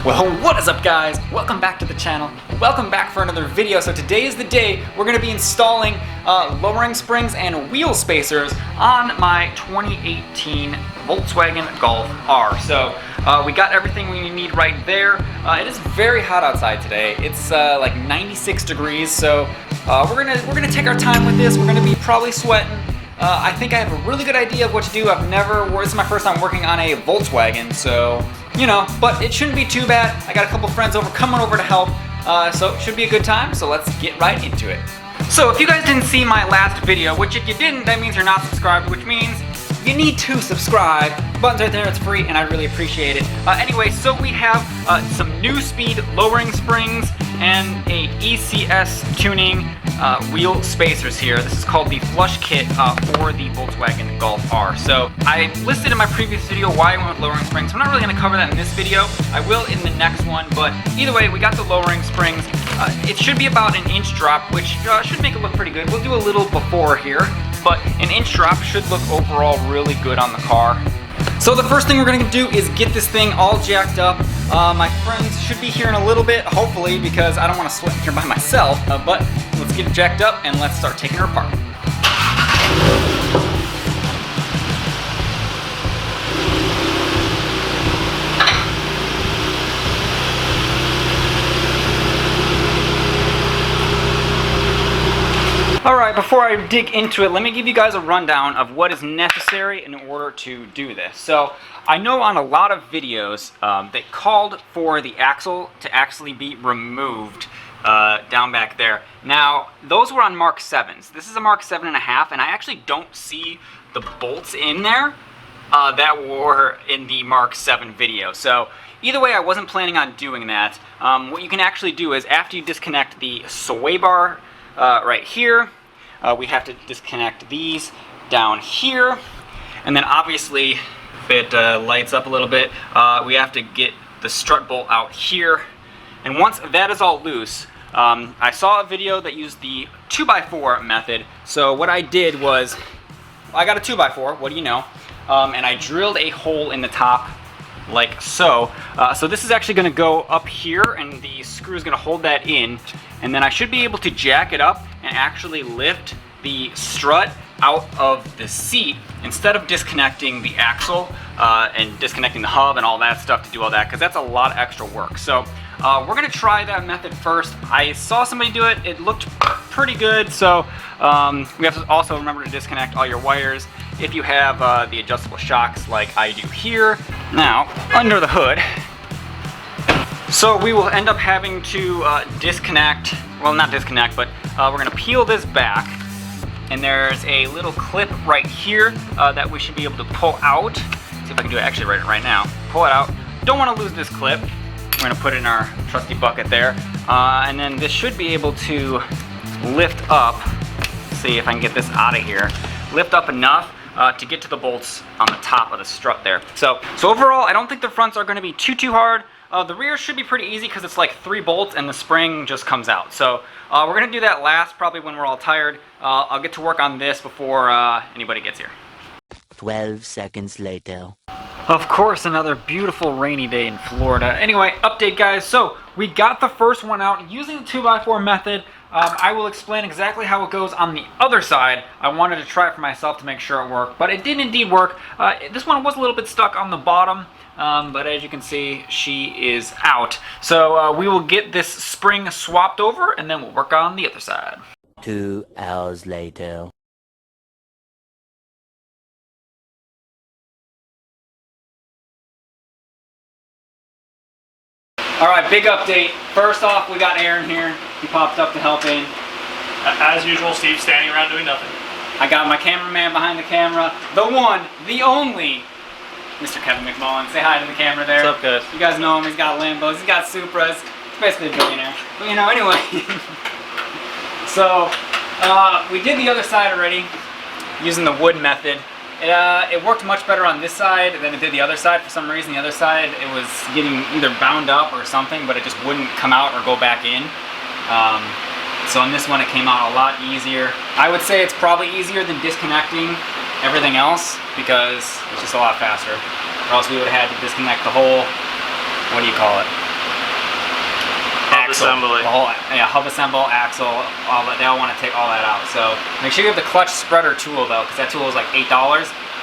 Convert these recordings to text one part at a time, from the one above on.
Well, what is up guys? Welcome back to the channel. Welcome back for another video. So today is the day we're going to be installing lowering springs and wheel spacers on my 2018 Volkswagen Golf R. So we got everything we need right there. It is very hot outside today. It's like 96 degrees. So we're gonna take our time with this. We're gonna be probably sweating. I think I have a really good idea of what to do. This is my first time working on a Volkswagen, so, you know, but it shouldn't be too bad. I got a couple friends coming over to help, so it should be a good time, so let's get right into it. So if you guys didn't see my last video, which if you didn't, that means you're not subscribed, which means you need to subscribe. The button's right there, it's free, and I really appreciate it. Anyway, so we have some Neuspeed lowering springs and a ECS tuning wheel spacers here. This is called the flush kit for the Volkswagen Golf R. So I listed in my previous video why I went with lowering springs. I'm not really going to cover that in this video. I will in the next one, but either way, we got the lowering springs. It should be about an inch drop, which should make it look pretty good. We'll do a little before here, but an inch drop should look overall really good on the car. So the first thing we're going to do is get this thing all jacked up. My friends should be here in a little bit, hopefully, because I don't want to sweat here by myself. But let's get it jacked up and let's start taking her apart. Alright, before I dig into it, let me give you guys a rundown of what is necessary in order to do this. So, I know on a lot of videos they called for the axle to actually be removed down back there. Now, those were on Mark 7s. This is a Mark 7.5, and I actually don't see the bolts in there that were in the Mark 7 video. So, either way, I wasn't planning on doing that. What you can actually do is, after you disconnect the sway bar right here, we have to disconnect these down here, and then obviously if it lights up a little bit, we have to get the strut bolt out here. And once that is all loose, I saw a video that used the 2x4 method. So what I did was, I got a 2x4, what do you know, and I drilled a hole in the top like so. So this is actually going to go up here, and the screw is going to hold that in, and then I should be able to jack it up and actually lift the strut out of the seat instead of disconnecting the axle and disconnecting the hub and all that stuff to do all that, because that's a lot of extra work. So we're going to try that method first. I saw somebody do it. It looked pretty good. So we have to also remember to disconnect all your wires if you have the adjustable shocks like I do here. Now, under the hood, so we will end up having to disconnect, well, not disconnect, but we're going to peel this back, and there's a little clip right here that we should be able to pull out. See if I can do it actually right now. Pull it out. Don't want to lose this clip. We're going to put it in our trusty bucket there, and then this should be able to lift up. Let's see if I can get this out of here. Lift up enough to get to the bolts on the top of the strut there. So overall, I don't think the fronts are going to be too hard. The rear should be pretty easy because it's like 3 bolts and the spring just comes out. So we're going to do that last, probably when we're all tired. I'll get to work on this before anybody gets here. 12 seconds later. Of course, another beautiful rainy day in Florida. Anyway, update guys. So we got the first one out using the 2x4 method. I will explain exactly how it goes on the other side. I wanted to try it for myself to make sure it worked, but it did indeed work. This one was a little bit stuck on the bottom, but as you can see, she is out. So we will get this spring swapped over, and then we'll work on the other side. 2 hours later. Alright, big update. First off, we got Aaron here. He popped up to help in. As usual, Steve's standing around doing nothing. I got my cameraman behind the camera, the one, the only, Mr. Kevin McMullen. Say hi to the camera there. What's up, guys? You guys know him. He's got Lambos. He's got Supras. He's basically a billionaire. But you know, anyway. So, we did the other side already using the wood method. It worked much better on this side than it did the other side. For some reason, the other side, it was getting either bound up or something, but it just wouldn't come out or go back in. So on this one, it came out a lot easier. I would say it's probably easier than disconnecting everything else because it's just a lot faster. Or else we would have had to disconnect the whole, what do you call it? axle, assembly. the whole hub assemble, axle, all that. They all want to take all that out. So make sure you have the clutch spreader tool though, because that tool is like $8,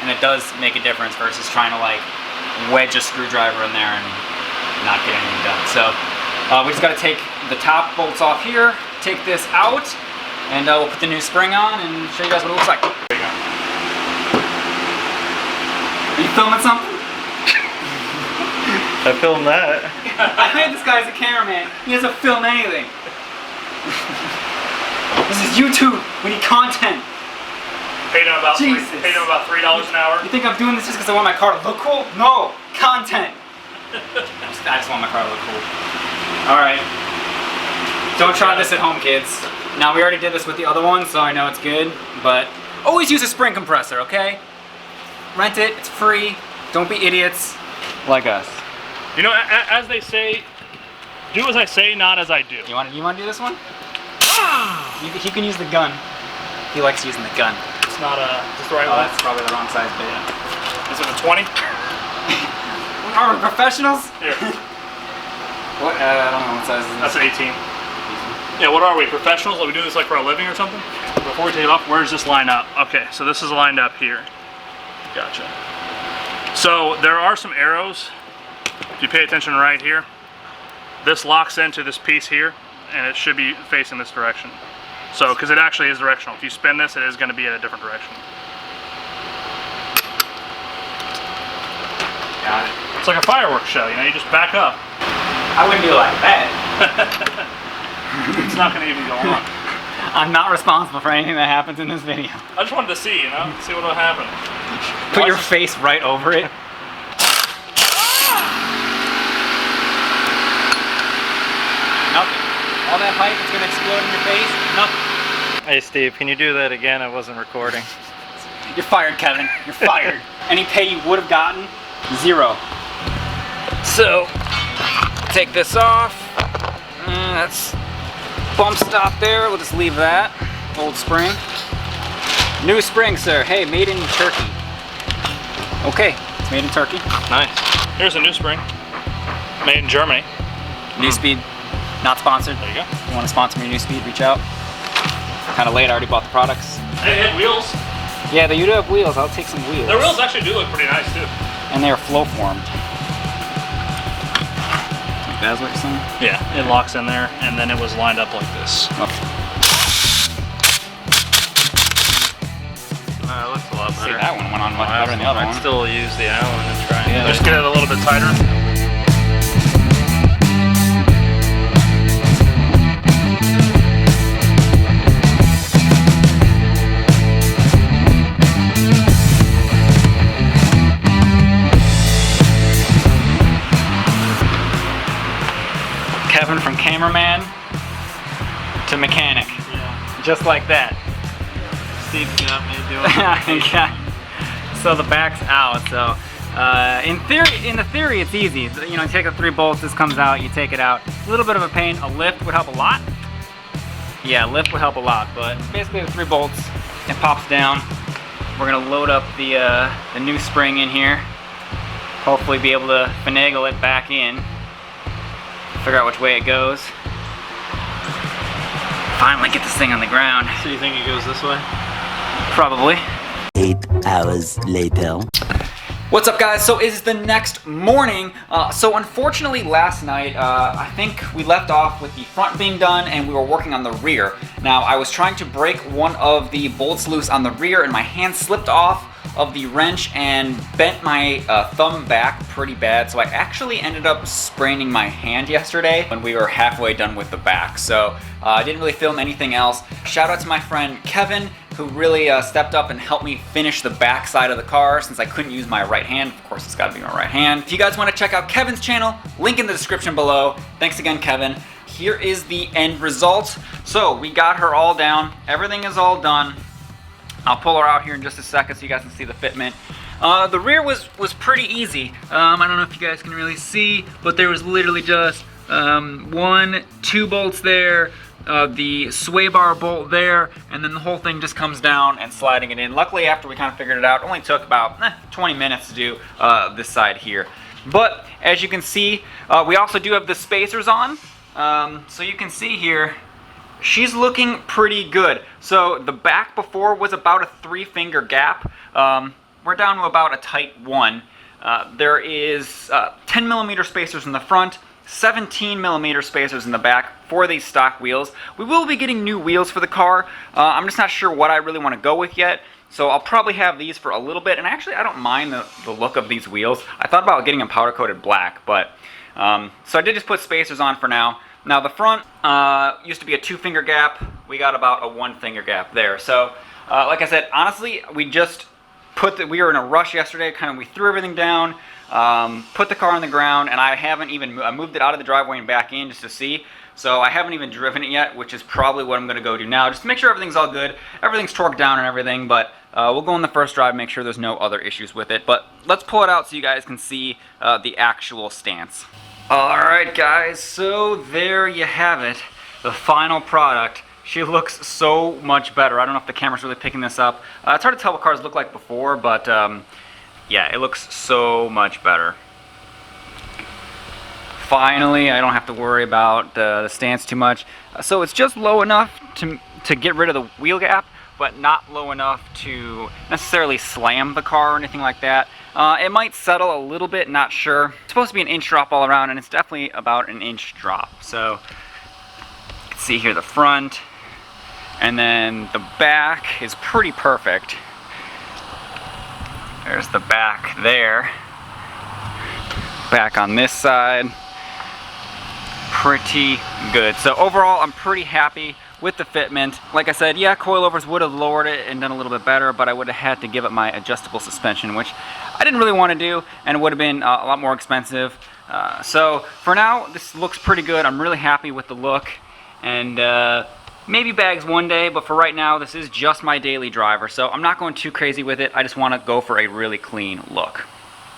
and it does make a difference versus trying to like wedge a screwdriver in there and not get anything done. So we just got to take the top bolts off here, take this out, and we'll put the new spring on and show you guys what it looks like. There you go. Are you filming something? I filmed that. I hired this guy as a cameraman. He doesn't film anything. This is YouTube. We need content. Paid him about Jesus. paid him about $3 an hour. You think I'm doing this just because I want my car to look cool? No, content. I just want my car to look cool. All right. Don't try this at home, kids. Now we already did this with the other one, so I know it's good. But always use a spring compressor, okay? Rent it. It's free. Don't be idiots like us. You know, as they say, do as I say, not as I do. You want to do this one? He can use the gun. He likes using the gun. It's not just the right Oh, one. that's probably the wrong size bit. Is it a 20? Are we professionals? Here. What? I don't know what size is this. That's an 18. Yeah, what are we? Professionals? Are we doing this like for a living or something? Before we take it off, where does this line up? Okay, so this is lined up here. Gotcha. So there are some arrows. If you pay attention right here, this locks into this piece here, and it should be facing this direction. So, because it actually is directional. If you spin this, it is going to be in a different direction. Got it. It's like a fireworks show, you know, you just back up. I wouldn't do it like that. It's not going to even go on. I'm not responsible for anything that happens in this video. I just wanted to see, you know, see what will happen. Put your face right over it. Nothing. All that hype is going to explode in your face? Nothing. Hey Steve, can you do that again? I wasn't recording. You're fired, Kevin. You're fired. Any pay you would have gotten? Zero. So, take this off. That's bump stop there. We'll just leave that. Old spring. New spring, sir. Hey, made in Turkey. Okay, it's made in Turkey. Nice. Here's a new spring. Made in Germany. Neuspeed, not sponsored. There you go. If you want to sponsor me, Neuspeed, reach out. Kind of late, I already bought the products. They have wheels. Yeah, they do have wheels. I'll take some wheels. Their wheels actually do look pretty nice too. And they are flow formed. Like that's what you're saying? Yeah, it locks in there, and then it was lined up like this. It looks a lot See, better. that one went on much better than the other I'd one. still use the Allen and try and Just get it a little bit tighter. Kevin from cameraman to mechanic. Yeah. Just like that. Steve's got me doing it. Yeah. So the back's out. So in the theory, it's easy. You know, you take the 3 bolts, this comes out, you take it out. A little bit of a pain. A lift would help a lot. Yeah, a lift would help a lot. But basically, the 3 bolts, it pops down. We're gonna load up the new spring in here. Hopefully, be able to finagle it back in. Figure out which way it goes. Finally get this thing on the ground. So you think it goes this way? Probably. 8 hours later. What's up, guys? So it is the next morning. So unfortunately last night, I think we left off with the front being done and we were working on the rear. Now I was trying to break one of the bolts loose on the rear and my hand slipped off of the wrench and bent my thumb back pretty bad. So I actually ended up spraining my hand yesterday when we were halfway done with the back. So I didn't really film anything else. Shout out to my friend Kevin, who really stepped up and helped me finish the back side of the car since I couldn't use my right hand. Of course, it's gotta be my right hand. If you guys wanna check out Kevin's channel, link in the description below. Thanks again, Kevin. Here is the end result. So we got her all down. Everything is all done. I'll pull her out here in just a second so you guys can see the fitment. The rear was pretty easy. I don't know if you guys can really see, but there was literally just 1, 2 bolts there, the sway bar bolt there, and then the whole thing just comes down and sliding it in. Luckily, after we kind of figured it out, it only took about 20 minutes to do this side here. But as you can see, we also do have the spacers on. So you can see here, she's looking pretty good. So the back before was about a 3-finger gap. We're down to about a tight 1. There is 10 millimeter spacers in the front, 17 millimeter spacers in the back for these stock wheels. We will be getting new wheels for the car. I'm just not sure what I really want to go with yet. So I'll probably have these for a little bit. And actually, I don't mind the look of these wheels. I thought about getting them powder coated black, but so I did just put spacers on for now. Now the front used to be a 2-finger gap. We got about a 1-finger gap there. So like I said, honestly, we were in a rush yesterday. We threw everything down, put the car on the ground, and I haven't even moved it out of the driveway and back in just to see. So I haven't even driven it yet, which is probably what I'm going to go do now, just to make sure everything's all good. Everything's torqued down and everything, but we'll go on the first drive, make sure there's no other issues with it. But let's pull it out so you guys can see the actual stance. Alright guys, so there you have it, the final product. She looks so much better. I don't know if the camera's really picking this up. It's hard to tell what cars look like before, but yeah, it looks so much better. Finally, I don't have to worry about the stance too much. So it's just low enough to get rid of the wheel gap, but not low enough to necessarily slam the car or anything like that. It might settle a little bit, not sure. It's supposed to be an inch drop all around, and it's definitely about an inch drop. So you can see here the front, and then the back is pretty perfect. There's the back there. Back on this side. Pretty good. So overall, I'm pretty happy with the fitment. Like I said, yeah, coilovers would have lowered it and done a little bit better, but I would have had to give it my adjustable suspension, which I didn't really want to do, and it would have been a lot more expensive. So for now, this looks pretty good. I'm really happy with the look, and maybe bags one day, but for right now, this is just my daily driver, so I'm not going too crazy with it. I just want to go for a really clean look.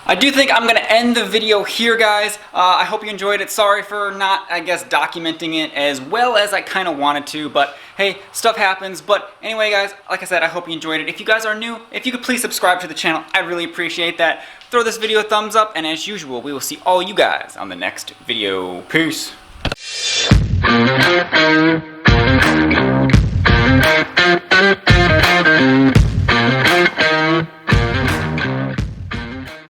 I do think I'm going to end the video here, guys. I hope you enjoyed it. Sorry for not, I guess, documenting it as well as I kind of wanted to, but hey, stuff happens. But anyway, guys, like I said, I hope you enjoyed it. If you guys are new, if you could please subscribe to the channel, I'd really appreciate that. Throw this video a thumbs up, and as usual, we will see all you guys on the next video. Peace.